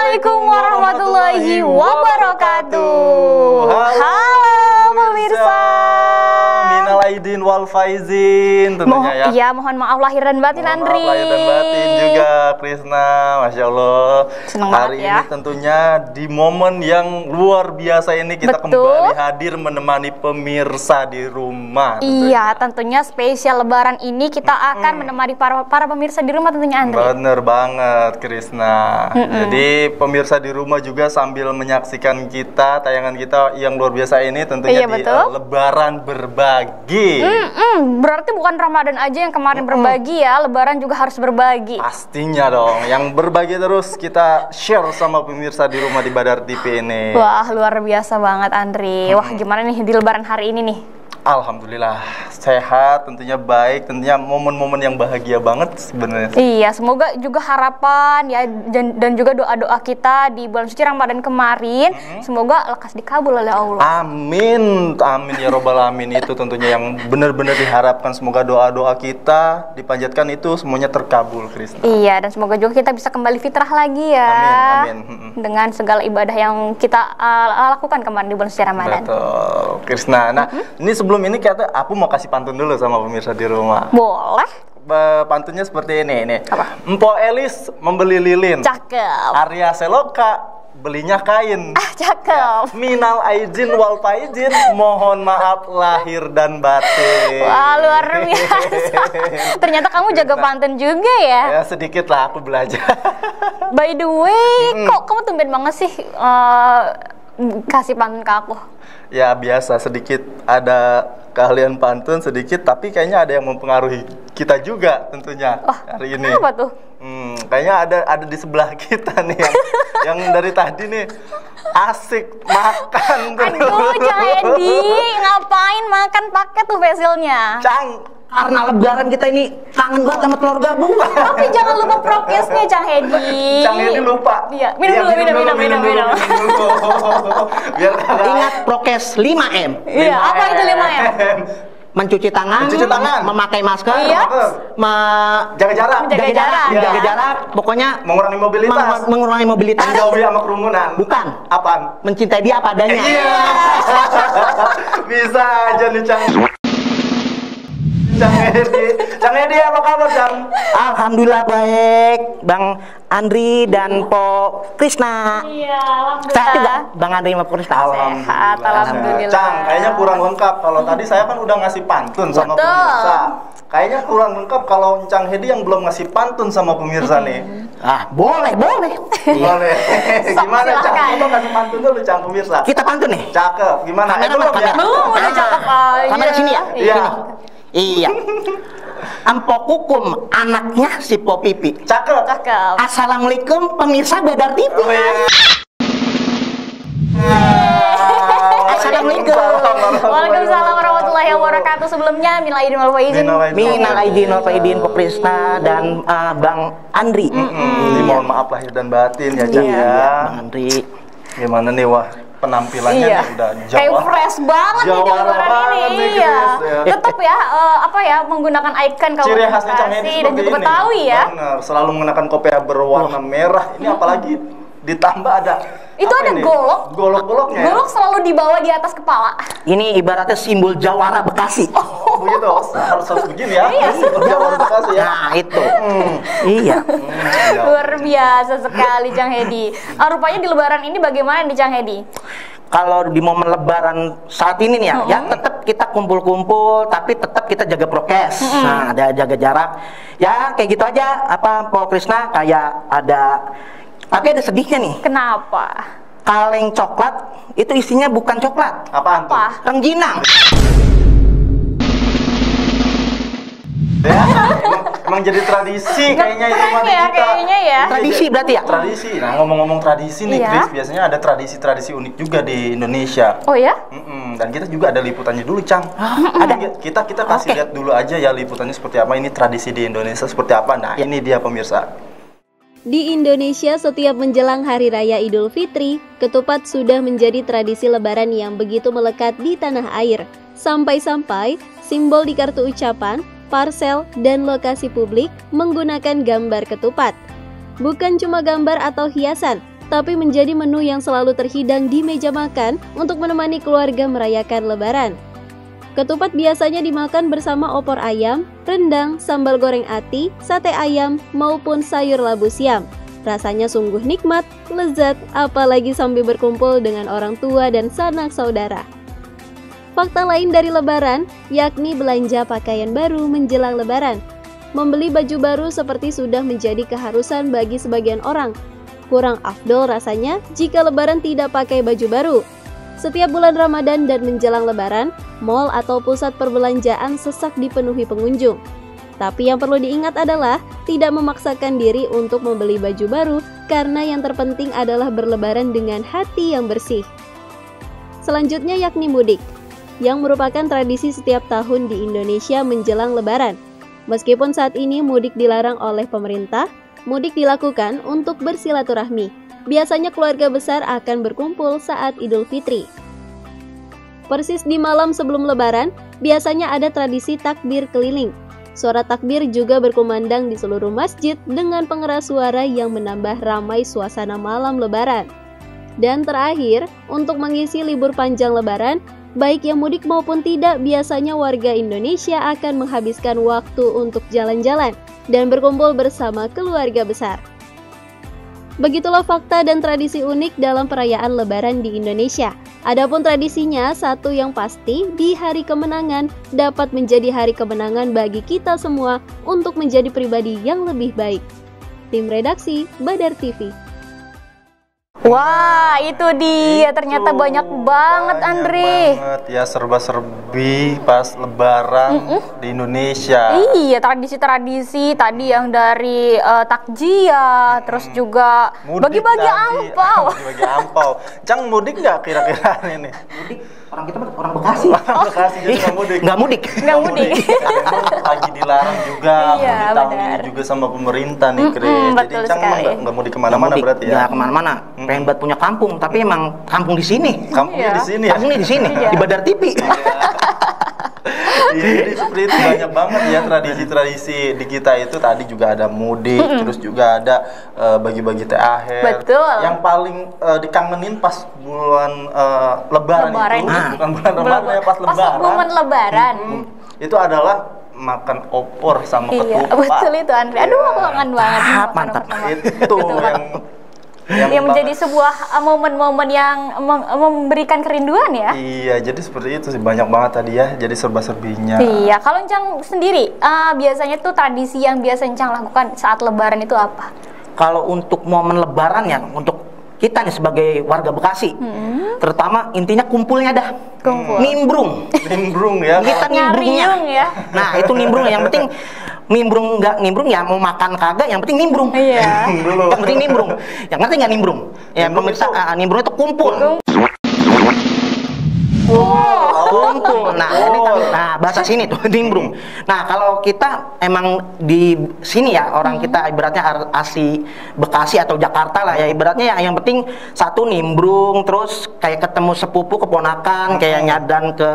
Assalamualaikum warahmatullahi wabarakatuh. Halo pemirsa. Minal aidin wal faizin tentunya ya. Iya, mohon maaf lahir dan batin Andri. Maaf lahir dan batin juga Krisna, Masya Allah. Senang Hari banget ya. ini tentunya di momen yang luar biasa ini kita Betul. kembali hadir menemani pemirsa di rumah. Iya, tentunya spesial Lebaran ini kita akan menemani para pemirsa di rumah tentunya Andri. Bener banget Krisna. Jadi pemirsa di rumah juga sambil menyaksikan kita tayangan kita yang luar biasa ini tentunya Iya, di betul. Lebaran berbagi. Berarti bukan Ramadan aja yang kemarin berbagi ya, Lebaran juga harus berbagi. Pastinya dong, yang berbagi terus kita share sama pemirsa di rumah di Badar TV ini. Wah, luar biasa banget Andri. Wah, gimana nih di Lebaran hari ini nih? Alhamdulillah sehat, tentunya baik, tentunya momen-momen yang bahagia banget sebenarnya. Iya, semoga juga harapan ya dan juga doa-doa kita di bulan suci Ramadan kemarin semoga lekas dikabul oleh Allah. Amin, amin ya robbal alamin. Itu tentunya yang benar-benar diharapkan. Semoga doa-doa kita dipanjatkan itu semuanya terkabul, Krisna. Iya, dan semoga juga kita bisa kembali fitrah lagi ya. Amin, amin. Dengan segala ibadah yang kita lakukan kemarin di bulan suci Ramadan. Betul, Krisna. Nah, ini sebelum ini aku mau kasih pantun dulu sama pemirsa di rumah. Boleh? Pantunnya seperti ini. Apa? Empo Elis membeli lilin. Cakep. Arya Seloka belinya kain. Cakep. Minal aidin wal faizin, mohon maaf lahir dan batin. Wah, luar biasa. Ternyata kamu jaga pantun juga ya. Ya sedikit lah aku belajar. By the way, kok kamu tumben banget sih kasih pantun ke aku? Ya biasa, sedikit ada keahlian pantun sedikit, tapi kayaknya ada yang mempengaruhi kita juga tentunya hari ini. Apa tuh? Kayaknya ada di sebelah kita nih yang dari tadi nih asik makan terus. Aduh, Cang Edi, ngapain makan pakai tuh facialnya? Cang, Karena Lebaran kita ini kangen banget sama telur gabung. Tapi jangan lupa prokesnya, Cang Edi. Cang ini lupa. Iya, minum dulu. Biar kagak Ingat prokes 5M. Iya, apa itu 5M? Mencuci tangan, memakai masker, Iya. jaga jarak, Menjaga jarak. menjaga jarak, pokoknya mengurangi mobilitas, mengurangi mobilitas. menjauhi sama kerumunan. Bukan. Apaan? Mencintai dia apa adanya. Iya. Bisa aja nih Cang Edi apa kabar Cang? Alhamdulillah baik, Bang Andri dan Po Krisna. Iya, Sehat juga, alhamdulillah. Bang Andri sama Po Krisna. Sehat, alhamdulillah. Cang, kayaknya kurang lengkap. Kalau tadi saya kan udah ngasih pantun sama Betul. pemirsa. Kayaknya kurang lengkap kalau Cang Hedi yang belum ngasih pantun sama pemirsa nih. Boleh. Boleh. Gimana Cang? silakan. Coba kasih pantun dulu Cang pemirsa. Kita pantun nih. Cakep. Gimana? Kamera, Belum ya? kamera. Belum, udah cakep aja. Kamera sini ya? Iya. Iya. Empok Kukum, anaknya si Po Pipi. Cakep. Cakep. Assalamualaikum pemirsa Badar TV. Oh, iya. Assalamualaikum. Waalaikumsalam warahmatullahi wabarakatuh. Sebelumnya minal aidin wal faizin. Minal aidin wal faizin Po Krisna dan Bang Andri. Ini mohon maaf lahir dan batin ya Cang Iya, ya. Bang Andri. Gimana nih wah penampilannya Iya. nih udah Kayak fresh banget nih di Jawara Lebaran banget ini. nih, Iya. Chris, ya. Tetap ya menggunakan icon Ciri khasnya Cang Hedi komunikasi dan seperti juga ini. Betawi ya. Benar, selalu mengenakan kopiah berwarna merah. Ini apalagi ditambah ada Itu apa ada ini? golok. Golok-goloknya. ya? Golok selalu dibawa di atas kepala. Ini ibaratnya simbol Jawara Bekasi. Oh, begitu. Harus begini ya. Iya. Jawara Bekasi ya. Nah, itu. Iya. Iya. Luar biasa sekali Cang Hedi. Rupanya di Lebaran ini bagaimana nih Cang Hedi? Kalau di momen Lebaran saat ini nih ya tetap kita kumpul-kumpul, tapi tetap kita jaga prokes. Nah, ada jaga jarak. Ya, kayak gitu aja. Apa Po Krisna kayak ada, tapi ada sedihnya nih. Kenapa? Kaleng coklat itu isinya bukan coklat, Apaan tuh? Apa? rengginang. Ya, emang jadi tradisi kayaknya itu mah di ya, kita. kayaknya ya. Tradisi berarti ya? Tradisi. Nah, ngomong-ngomong tradisi nih, Iya. Chris, biasanya ada tradisi-tradisi unik juga di Indonesia. Oh ya? Dan kita juga ada liputannya dulu, Cang. Ada kita kasih lihat dulu aja ya liputannya seperti apa. Ini tradisi di Indonesia seperti apa. Nah, ini dia pemirsa. Di Indonesia, setiap menjelang Hari Raya Idul Fitri, ketupat sudah menjadi tradisi Lebaran yang begitu melekat di tanah air. Sampai-sampai simbol di kartu ucapan, parsel, dan lokasi publik menggunakan gambar ketupat. Bukan cuma gambar atau hiasan, tapi menjadi menu yang selalu terhidang di meja makan untuk menemani keluarga merayakan Lebaran. Ketupat biasanya dimakan bersama opor ayam, rendang, sambal goreng ati, sate ayam, maupun sayur labu siam. Rasanya sungguh nikmat, lezat, apalagi sambil berkumpul dengan orang tua dan sanak saudara. Fakta lain dari Lebaran, yakni belanja pakaian baru menjelang Lebaran. Membeli baju baru seperti sudah menjadi keharusan bagi sebagian orang. Kurang afdol rasanya jika Lebaran tidak pakai baju baru. Setiap bulan Ramadan dan menjelang Lebaran, mal atau pusat perbelanjaan sesak dipenuhi pengunjung. Tapi yang perlu diingat adalah tidak memaksakan diri untuk membeli baju baru karena yang terpenting adalah berlebaran dengan hati yang bersih. Selanjutnya yakni mudik, yang merupakan tradisi setiap tahun di Indonesia menjelang Lebaran. Meskipun saat ini mudik dilarang oleh pemerintah, mudik dilakukan untuk bersilaturahmi. Biasanya keluarga besar akan berkumpul saat Idul Fitri. Persis di malam sebelum Lebaran, biasanya ada tradisi takbir keliling. Suara takbir juga berkumandang di seluruh masjid dengan pengeras suara yang menambah ramai suasana malam Lebaran. Dan terakhir, untuk mengisi libur panjang Lebaran, baik yang mudik maupun tidak, biasanya warga Indonesia akan menghabiskan waktu untuk jalan-jalan dan berkumpul bersama keluarga besar. Begitulah fakta dan tradisi unik dalam perayaan Lebaran di Indonesia. Adapun tradisinya, satu yang pasti, di hari kemenangan dapat menjadi hari kemenangan bagi kita semua untuk menjadi pribadi yang lebih baik. Tim Redaksi Badar TV. Wah, itu dia. Ternyata banyak banget, Andri. Banget ya, serba-serbi pas Lebaran di Indonesia. Iya, tradisi-tradisi tadi yang dari takjiah, terus juga bagi-bagi ampau. Bagi-bagi ampau. Cang mudik nggak kira-kira ini? Mudik, orang kita orang Bekasi. Bekasi jadi nggak mudik. Nggak mudik. Nggak mudik. Memang lagi dilarang juga Iya, mudik tahun benar. ini juga sama pemerintah nih, Kris. Jadi betul Cang sekali. nggak mudik kemana-mana berarti ya? Nggak kemana-mana. Pengen buat punya kampung, tapi emang kampung di sini. Kampungnya Iya. di sini ya? Kampungnya di sini, Iya. di Badar TV. Jadi seperti itu banyak banget ya tradisi-tradisi di kita itu. Tadi juga ada mudik, terus juga ada bagi-bagi THR. Betul. Yang paling dikangenin pas bulan Lebaran Lebaran itu, itu. bukan bulan Ramadan ya, pas Lebaran. momen Lebaran. Itu adalah makan opor sama Iya, ketupat. betul itu, Andri. Aduh, aku kangen banget. Mantap, makan mantap. opor sama Itu ketupat. yang Yang menjadi sebuah momen-momen yang memberikan kerinduan ya. Iya, jadi seperti itu sih, banyak banget tadi ya. Jadi serba-serbinya. Iya, kalau Encang sendiri, biasanya tuh tradisi yang biasa Encang lakukan saat Lebaran itu apa? Kalau untuk momen Lebaran ya, untuk kita nih sebagai warga Bekasi, terutama intinya kumpulnya dah. Kumpul. Nimbrung. Nimbrung ya. Kita nimbrungnya. Nyariung ya. Nah, itu nimbrung. Yang penting nimbrung nggak nimbrung ya, mau makan kagak, yang penting nimbrung. Iya. Dulu. Yang penting nimbrung. Yang ngerti nggak nimbrung? Ya Nimbrung pemirsa, itu- nimbrung itu kumpul. Wow. Kumpul. Nah, ini kan bahasa sini tuh nimbrung. Nah, kalau kita emang di sini ya, orang kita ibaratnya asli Bekasi atau Jakarta lah ya, ibaratnya yang penting satu nimbrung, terus kayak ketemu sepupu keponakan, kayak nyadan ke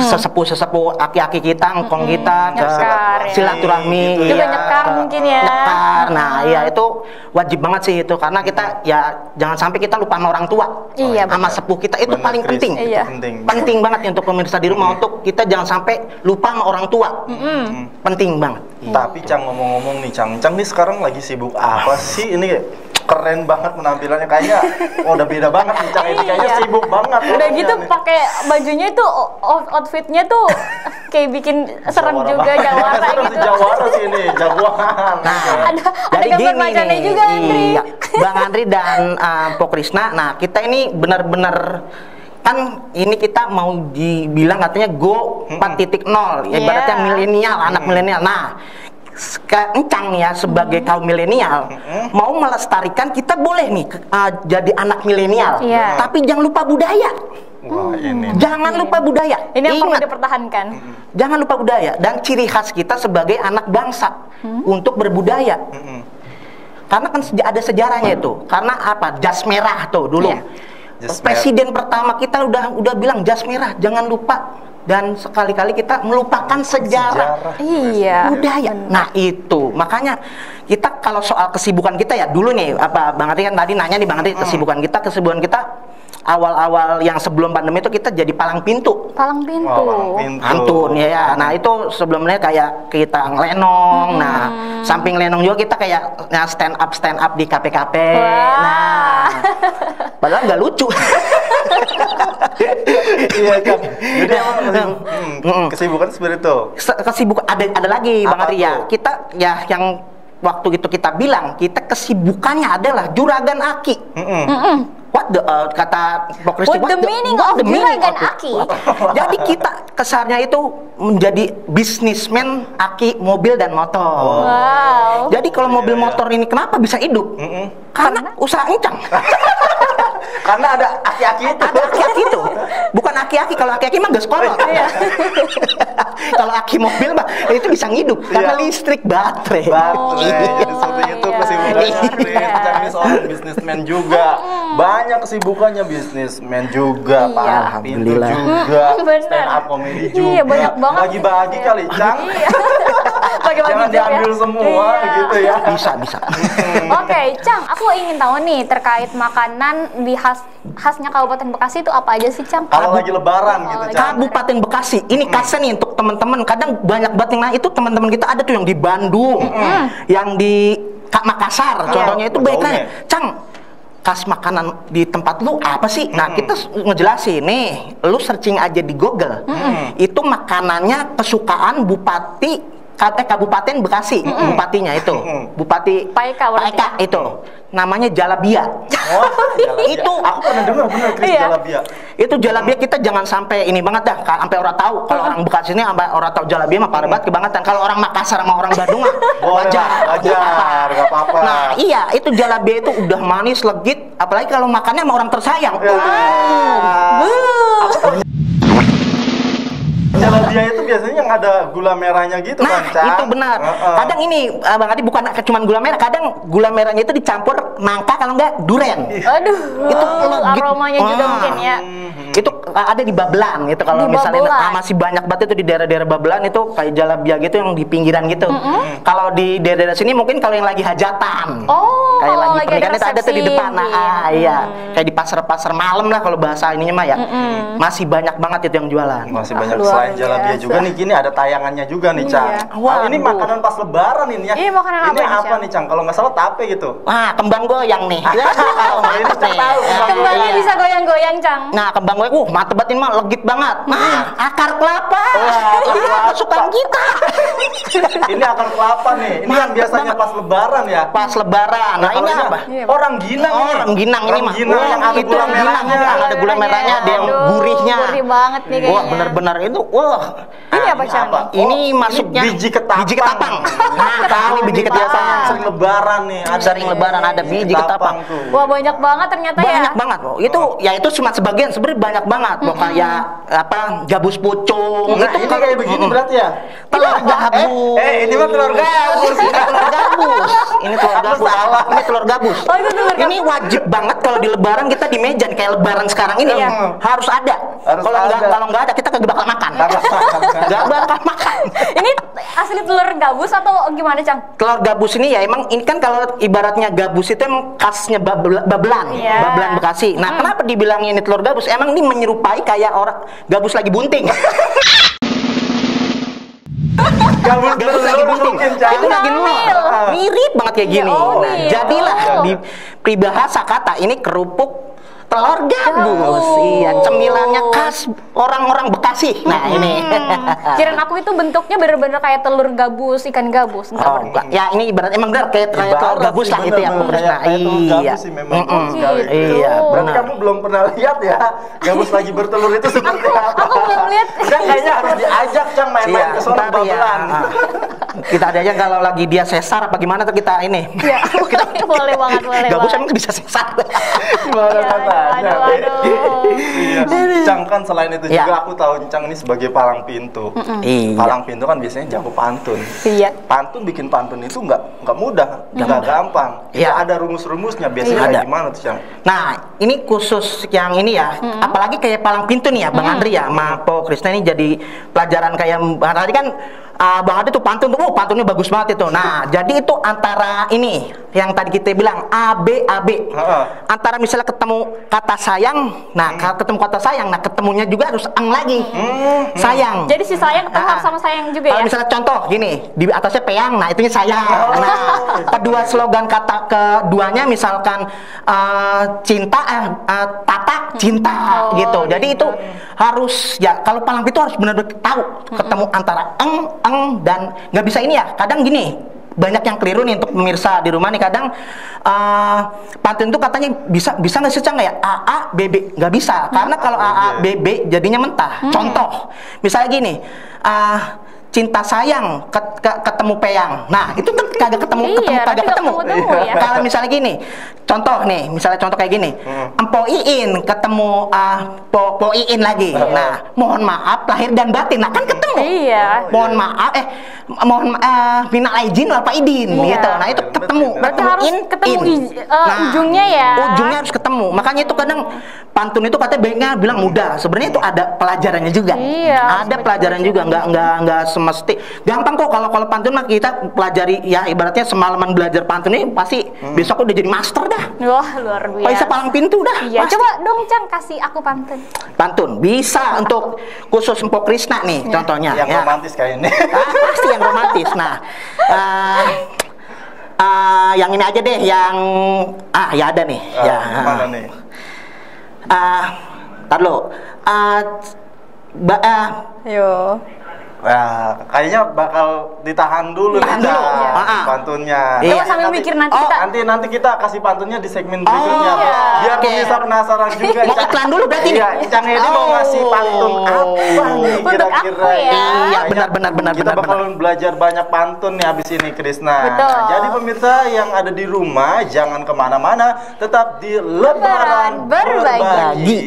sesepuh aki-aki kita, engkong kita, ke Nyekar, ya. silaturahmi, Gitu. Juga nyekar mungkin ya. nyekar. Nah, ya itu wajib banget sih itu, karena kita ya jangan sampai kita lupa sama orang tua, Iya, sama sepuh kita, itu Benar, paling Kris. penting. Itu Iya. Penting banget ya untuk pemirsa di rumah, untuk kita jangan sampai lupa sama orang tua. Penting banget. Tapi Cang, ngomong-ngomong nih Cang nih sekarang lagi sibuk apa sih? Ini keren banget penampilannya, kayaknya udah beda banget nih Cang, ini kayaknya Iya. sibuk banget. Udah orangnya gitu nih. pakai bajunya itu outfitnya tuh kayak bikin serem Jawara juga, banget. jawara Serem gitu. si Jawara sih ini, jagoan. Nah, Ada gambar macannya juga, Andri. Iya, Bang Andri dan Pok Krisna. Nah, kita ini benar-benar kan ini kita mau dibilang katanya Go 4.0, Iya. ibaratnya milenial, anak milenial. Nah, Encang ya sebagai kaum milenial mau melestarikan, kita boleh nih jadi anak milenial, Iya. tapi jangan lupa budaya. Wah, ini. Jangan lupa budaya. Ini yang perlu Ingat, dipertahankan. jangan lupa budaya dan ciri khas kita sebagai anak bangsa untuk berbudaya. Karena kan ada sejarahnya itu. Karena apa? Jas merah tuh dulu. Iya. Jas Presiden pertama kita udah bilang jas merah, jangan lupa dan sekali-kali kita melupakan sejarah. Iya. Budaya. Nah itu makanya kita kalau soal kesibukan kita ya dulu nih apa Bang Ati kan tadi nanya nih Bang Ati kesibukan kita awal-awal yang sebelum pandemi itu kita jadi palang pintu. Palang pintu. Antun ya. Nah itu sebelumnya kayak kita ngelenong. Nah samping lenong juga kita kayak stand up di kafe-kafe. Nah padahal nggak lucu. Iya kan. Jadi kesibukan seperti itu. Kesibukan ada lagi Bang Ati ya. tuh? Kita ya yang waktu itu kita bilang kita kesibukannya adalah juragan aki. What the kata Pokristi, What the meaning of juragan aki? Jadi kita kesannya itu menjadi bisnismen aki mobil dan motor. Wow. Jadi kalau mobil motor ini kenapa bisa hidup? Karena usaha encang. Karena ada aki-aki itu. Ada aki-aki itu. Bukan aki-aki, kalau aki-aki mah gas kolot. Kalau aki mobil mah itu bisa ngidup karena listrik baterai. Jadi seperti itu kesibukannya Chris. Jangan seorang bisnismen juga. Banyak kesibukannya bisnismen juga, palang pintu juga, stand up comedy juga. Iya, banyak banget. Bagi-bagi kali, Cang. Bagi-bagi Jangan job diambil semua gitu ya. Bisa. Oke, Cang, aku ingin tahu nih terkait makanan di khasnya Kabupaten Bekasi itu apa aja sih, Cang? Kalau lagi lebaran gitu, Cang. Kabupaten Bekasi, ini khasnya nih untuk teman-teman. Kadang banyak banget yang itu teman-teman kita ada tuh yang di Bandung, yang di Makassar, contohnya itu baik kan. Cang, khas makanan di tempat lu apa sih? Nah, kita ngejelasin nih, lu searching aja di Google. Itu makanannya kesukaan Bupati Kabupaten Bekasi, bupatinya itu, Bupati Paeka itu, namanya Jalabia. Itu aku pernah dengar bener Chris Jalabia. Itu Jalabia kita jangan sampai ini banget dah, sampai orang tahu. Kalau orang Bekasi ini sampai orang tahu Jalabia mah parah banget kebangetan. Kalau orang Makassar sama orang Bandung mah wajar, gak apa-apa. Nah iya, itu Jalabia itu udah manis, legit, apalagi kalau makannya sama orang tersayang. Jalabia itu biasanya yang ada gula merahnya gitu nah, kan, Cang? itu benar. Kadang ini Bang Adi bukan cuma gula merah, kadang gula merahnya itu dicampur nangka kalau enggak duren. Aduh, itu aromanya juga mungkin ya. Itu ada di Babelan gitu kalau misalnya masih banyak banget itu di daerah-daerah Babelan itu kayak Jalabia gitu yang di pinggiran gitu. Kalau di daerah sini mungkin kalau yang lagi hajatan. Kayak lagi pernikahan itu ada tuh di depan. Nah, iya. Kayak di pasar-pasar malam lah kalau bahasa ininya mah ya. Masih banyak banget itu yang jualan. Masih banyak selain Jalabia juga nih, kini ada tayangannya juga nih, Cang. Wah, ini makanan pas lebaran ini ya. Iya, makanan ini apa nih, Cang? Kalau nggak salah tape gitu. Wah, kembang goyang nih. Ini Cang tahu. Kembangnya bisa goyang-goyang, Cang. Nah, kembang goyang, mantep banget ini mah, legit banget. Nah, akar kelapa. Kesukaan kita. Ini akar kelapa nih. Ini kan biasanya pas lebaran ya. Pas lebaran. Nah, ini apa? Orang Ginang nih. Orang Ginang ini mah. Yang ada gula merahnya. Ada gula merahnya, ada yang gurihnya. Gurih banget nih kayaknya. Wah, benar-benar itu. Wah. Ini apa, Cang? Ini masuknya biji ketapang. Biji ketapang. Nah, ini biji ketapang. Sering lebaran nih. Sering lebaran ada biji ketapang. Wah, banyak banget ternyata ya. Banyak banget loh. Itu ya itu cuma sebagian, sebenarnya banyak banget. Bukan ya apa gabus pucung. Nah, itu kayak begini berarti ya. Telur gabus. Ini mah telur gabus. Ini telur gabus. Ini telur gabus. Oh, itu telur gabus. Ini wajib banget kalau di lebaran kita di meja kayak lebaran sekarang ini harus ada. Kalau nggak ada kita kagak bakal makan. Nggak bakal makan. Ini asli telur gabus atau gimana, Cang? Telur gabus ini ya emang ini kan kalau ibaratnya gabus itu emang khasnya Babelan, Babelan Bekasi. Nah, kenapa dibilangnya ini telur gabus? Emang ini menyerupai kayak orang gabus lagi bunting. Gabus lagi bunting. Itu lagi mirip banget kayak gini. Nah, jadilah di peribahasa kata ini kerupuk telur gabus. Iya, cemilannya khas orang-orang Bekasi. Nah, ini. Kirain aku itu bentuknya bener-bener kayak telur gabus, ikan gabus. Ya ini ibarat emang benar kayak telur gabus lah itu ya. Nah, iya. Sih memang iya, berarti kamu belum pernah lihat ya gabus lagi bertelur itu seperti apa? Aku belum lihat. Cang kayaknya harus diajak Cang main-main ke sono Babelan. Kita ada aja kalau lagi dia sesar apa gimana tuh kita ini. Ya, boleh banget, boleh Gak banget. usah bisa sesar. Gimana Iya, katanya? aduh. Iya. Cang kan selain itu Iya. juga aku tahu Cang ini sebagai palang pintu. Iya. Palang pintu kan biasanya jago pantun. Iya. Pantun bikin pantun itu nggak mudah, nggak gampang. Iya. Itu ada rumus-rumusnya. Biasanya Ada. kayak gimana tuh Cang? Nah, ini khusus yang ini ya, apalagi kayak palang pintu nih ya, Bang Andri ya, sama Po Krisna ini jadi pelajaran kayak tadi kan Bang Andri tuh pantun tuh, pantunnya bagus banget itu. Nah, jadi itu antara ini yang tadi kita bilang AB. Heeh. Antara misalnya ketemu kata sayang, nah ketemu kata sayang, nah ketemunya juga harus eng lagi. Sayang. Jadi si sayang ketemu harus sama sayang juga Kalau ya? misalnya contoh gini, di atasnya peyang, nah itunya sayang. Nah, kedua slogan kata keduanya misalkan cinta, tatak, cinta gitu. Jadi itu harus ya kalau palang pintu harus benar-benar tahu ketemu antara eng dan nggak bisa ini ya. Kadang gini, banyak yang keliru nih untuk pemirsa di rumah nih, kadang pantun itu katanya bisa nggak sih Cang ya AA BB, nggak bisa karena kalau AA BB jadinya mentah. Contoh misalnya gini, cinta sayang ketemu peyang, nah itu kan kagak ketemu Iya, kagak nanti ketemu. nggak ketemu ya. Kalau misalnya gini, contoh nih, misalnya contoh kayak gini, Empo Iin ketemu Po Iin lagi, nah mohon maaf lahir dan batin, nah kan ketemu. Iya. Mohon maaf, minal aizin wal faizin Iya. gitu. Nah itu ketemu. Berarti harus ketemu ujungnya ya. Ujungnya harus ketemu. Makanya itu kadang pantun itu katanya baiknya bilang mudah. Sebenarnya itu ada pelajarannya juga. Iya, Ada pelajaran juga. Nggak semesti. Gampang kok kalau pantun mah kita pelajari ya ibaratnya semalaman belajar pantun ini pasti besok udah jadi master dah. Wah, luar biasa. Bisa palang pintu dah. Iya, pasti. coba dong Cang kasih aku pantun. Pantun bisa untuk khusus Empo Krisna nih contohnya. Yang ya. romantis kayak ini. Pasti yang romantis. Nah, yang ini aja deh, yang ya ada nih. Ya. Mana nih? Tar lo. Yo. Wah, kayaknya bakal ditahan dulu Tahan nih dulu. Cang, pantunnya. Iya. Coba sambil mikir nanti kita. Nanti kita kasih pantunnya di segmen berikutnya. iya. Biar Oke. pemirsa penasaran juga. Mau iklan dulu berarti nih? Iya, Cang Edi mau ngasih pantun apa nih Untuk kira-kira? aku ya? Iya, benar. Kita bakalan belajar banyak pantun nih abis ini Krisna. Betul. Nah, jadi pemirsa yang ada di rumah jangan kemana-mana, tetap di Lebaran Berbagi. Berbagi.